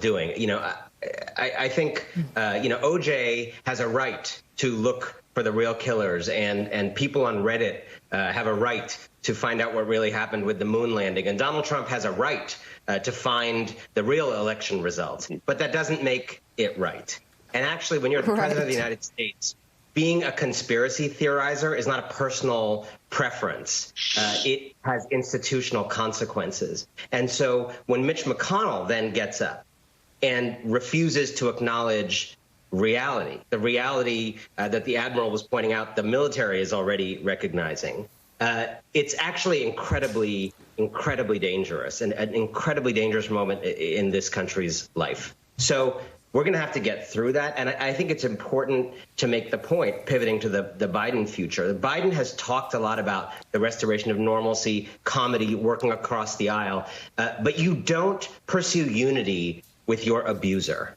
doing. I think, OJ has a right to look for the real killers, and people on Reddit have a right to find out what really happened with the moon landing. And Donald Trump has a right to find the real election results. But that doesn't make it right. And actually, when you're the president of the United States, being a conspiracy theorizer is not a personal preference. It has institutional consequences. And so when Mitch McConnell then gets up and refuses to acknowledge reality, the reality that the admiral was pointing out the military is already recognizing, it's actually incredibly, incredibly dangerous, and an incredibly dangerous moment in this country's life. So we're going to have to get through that. And I think it's important to make the point, pivoting to the Biden future. Biden has talked a lot about the restoration of normalcy, comedy, working across the aisle. But you don't pursue unity with your abuser.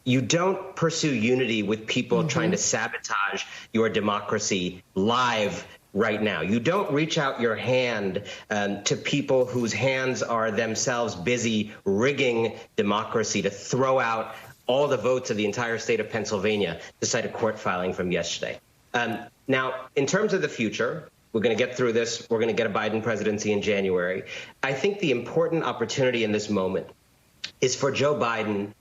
You don't pursue unity with people trying to sabotage your democracy live right now. You don't reach out your hand to people whose hands are themselves busy rigging democracy to throw out all the votes of the entire state of Pennsylvania, to cite a court filing from yesterday. Now, in terms of the future, we're going to get through this. We're going to get a Biden presidency in January. I think the important opportunity in this moment is for Joe Biden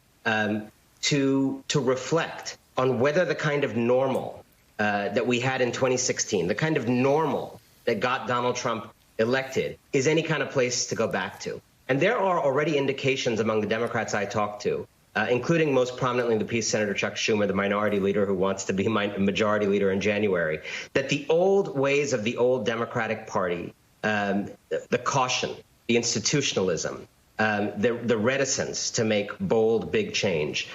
to reflect on whether the kind of normal that we had in 2016, the kind of normal that got Donald Trump elected, is any kind of place to go back to. And there are already indications among the Democrats I talked to, including most prominently the piece Senator Chuck Schumer, the minority leader who wants to be majority leader in January, that the old ways of the old Democratic Party, the caution, the institutionalism, the reticence to make bold, big change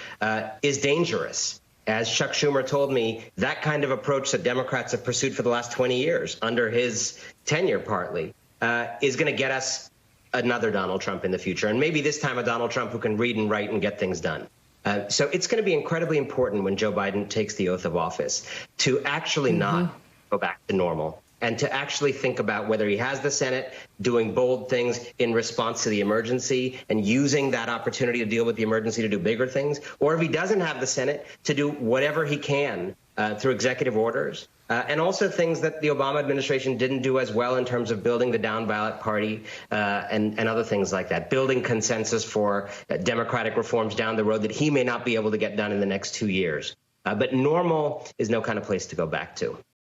is dangerous. As Chuck Schumer told me, that kind of approach that Democrats have pursued for the last 20 years, under his tenure partly, is going to get us another Donald Trump in the future. And maybe this time a Donald Trump who can read and write and get things done. So it's going to be incredibly important when Joe Biden takes the oath of office to actually not go back to normal, and to actually think about whether he has the Senate doing bold things in response to the emergency and using that opportunity to deal with the emergency to do bigger things, or if he doesn't have the Senate, to do whatever he can through executive orders, and also things that the Obama administration didn't do as well in terms of building the down ballot party and other things like that, building consensus for democratic reforms down the road that he may not be able to get done in the next 2 years. But normal is no kind of place to go back to.